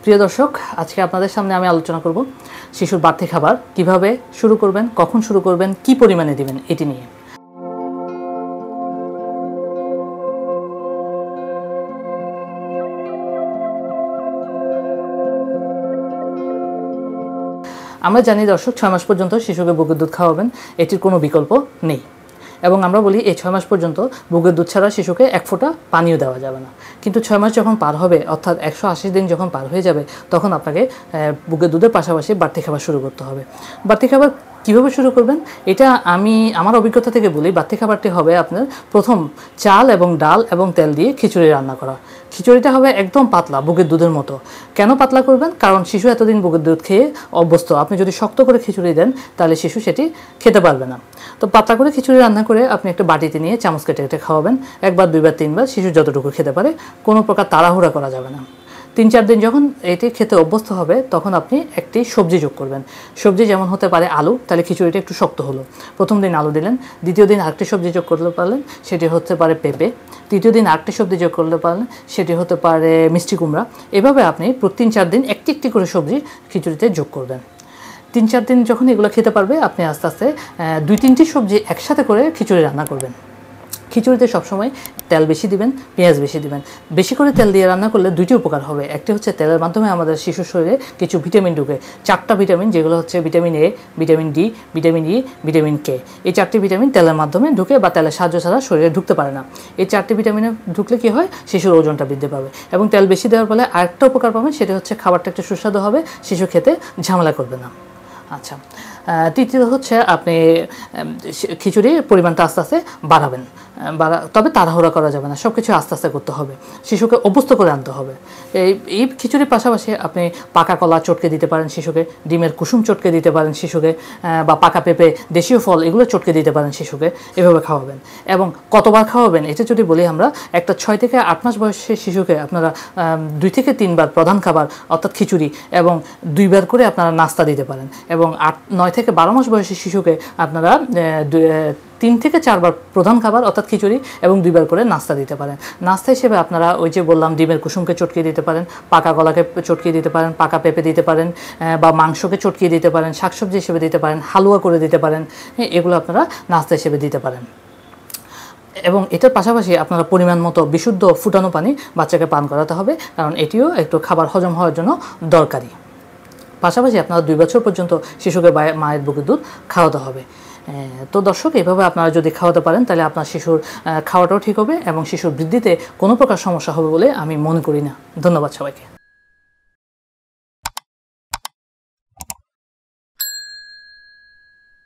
প্রিয় দর্শক, আজকে আপনাদের সামনে আমি আলোচনা করব শিশুর বাড়তি খাবার কিভাবে শুরু করবেন, কখন শুরু করবেন, কি পরিমাণে দিবেন এটি নিয়ে। আমরা জানি দর্শক, 6 মাস পর্যন্ত শিশুকে বুকের দুধ খাওয়াবেন, এটির কোনো বিকল্প নেই। এবং আমরা বলি এই 6 মাস পর্যন্ত বুকের দুধ ছাড়া শিশুকে এক ফোঁটা পানিও দেওয়া যাবে না। কিন্তু 6 মাস যখন পার হবে, অর্থাৎ 180 দিন যখন পার হয়ে যাবে, তখন আপনাকে বুকের দুধের পাশাপাশি বাড়তি খাবার শুরু করতে হবে। বাড়তি খাবার কীভাবে শুরু করবেন এটা আমি আমার অভিজ্ঞতা থেকে বলি। বাড়তি খাবারটি হবে আপনার প্রথম চাল এবং ডাল এবং তেল দিয়ে খিচুড়ি রান্না করা। খিচুড়িটা হবে একদম পাতলা, বুকের দুধের মতো। কেন পাতলা করবেন? কারণ শিশু এতদিন বুকের দুধ খেয়ে অভ্যস্ত। আপনি যদি শক্ত করে খিচুড়ি দেন তাহলে শিশু সেটি খেতে পারবে না। তো পাতলা করে খিচুড়ি রান্না করে আপনি একটা বাটিতে নিয়ে চামচ কেটে কেটে খাওয়াবেন, একবার, দুইবার, তিনবার, শিশু যতটুকু খেতে পারে। কোনো প্রকার তাড়াহুড়া করা যাবে না। 3-4 দিন যখন এটি খেতে অভ্যস্ত হবে, তখন আপনি একটি সবজি যোগ করবেন। সবজি যেমন হতে পারে আলু, তাহলে খিচুড়িটা একটু শক্ত হলো। প্রথম দিন আলু দিলেন, দ্বিতীয় দিন আরেকটি সবজি যোগ করতে পারলেন, সেটি হতে পারে পেঁপে। তৃতীয় দিন আরেকটি সবজি যোগ করতে পারলেন, সেটি হতে পারে মিষ্টি কুমড়া। এভাবে আপনি 3-4 দিন একটি একটি করে সবজি খিচুড়িতে যোগ করবেন। 3-4 দিন যখন এগুলো খেতে পারবে, আপনি আস্তে আস্তে 2-3টি সবজি একসাথে করে খিচুড়ি রান্না করবেন। খিচুড়িতে সবসময় তেল বেশি দিবেন, পেঁয়াজ বেশি দিবেন। বেশি করে তেল দিয়ে রান্না করলে দুইটি উপকার হবে। একটি হচ্ছে তেলের মাধ্যমে আমাদের শিশুর শরীরে কিছু ভিটামিন ঢুকে, 4টা ভিটামিন, যেগুলো হচ্ছে vitamin A, vitamin D, vitamin E, vitamin K. এই 4টি ভিটামিন তেলের মাধ্যমে ঢুকে বা তেলের সাহায্য ছাড়া শরীরে ঢুকতে পারে না। এই 4টি ভিটামিনে ঢুকলে কী হয়? শিশুর ওজনটা বৃদ্ধি পাবে। এবং তেল বেশি দেওয়ার ফলে আরেকটা উপকার পাবেন, সেটা হচ্ছে খাবারটা একটু সুস্বাদু হবে, শিশু খেতে ঝামেলা করবে না। আচ্ছা, তৃতীয় হচ্ছে আপনি খিচুড়ির পরিমাণটা আস্তে আস্তে বাড়াবেন। তবে তাড়াহুড়া করা যাবে না, সব কিছু আস্তে আস্তে করতে হবে, শিশুকে অভ্যস্ত করে আনতে হবে। এই খিচুড়ির পাশাপাশি আপনি পাকা কলা চটকে দিতে পারেন শিশুকে, ডিমের কুসুম চটকে দিতে পারেন শিশুকে, বা পাকা পেঁপে, দেশীয় ফল, এগুলো চটকে দিতে পারেন শিশুকে। এভাবে খাওয়াবেন। এবং কতবার খাওয়াবেন এটা যদি বলি, আমরা একটা 6 থেকে 8 মাস বয়সের শিশুকে আপনারা 2 থেকে 3 বার প্রধান খাবার অর্থাৎ খিচুড়ি এবং 2 বার করে আপনারা নাস্তা দিতে পারেন। এবং 9 থেকে 12 মাস বয়সী শিশুকে আপনারা 3 থেকে 4 বার প্রধান খাবার অর্থাৎ খিচুড়ি এবং 2 বার করে নাস্তা দিতে পারেন। নাস্তা হিসেবে আপনারা ওই যে বললাম, ডিমের কুসুমকে চটকিয়ে দিতে পারেন, পাকা কলাকে চটকিয়ে দিতে পারেন, পাকা পেঁপে দিতে পারেন, বা মাংসকে চটকিয়ে দিতে পারেন, শাকসবজি হিসেবে দিতে পারেন, হালুয়া করে দিতে পারেন। এগুলো আপনারা নাস্তা হিসেবে দিতে পারেন। এবং এটার পাশাপাশি আপনারা পরিমাণ মতো বিশুদ্ধ ফুটানো পানি বাচ্চাকে পান করাতে হবে, কারণ এটিও একটু খাবার হজম হওয়ার জন্য দরকারি। পাশাপাশি আপনারা 2 বছর পর্যন্ত শিশুকে মায়ের বুকের দুধ খাওয়াতে হবে। তো দর্শক, এইভাবে আপনারা যদি খাওয়াতে পারেন, তাহলে আপনার শিশুর খাওয়াটাও ঠিক হবে এবং শিশুর বৃদ্ধিতে কোনো প্রকার সমস্যা হবে বলে আমি মনে করি না। ধন্যবাদ সবাইকে।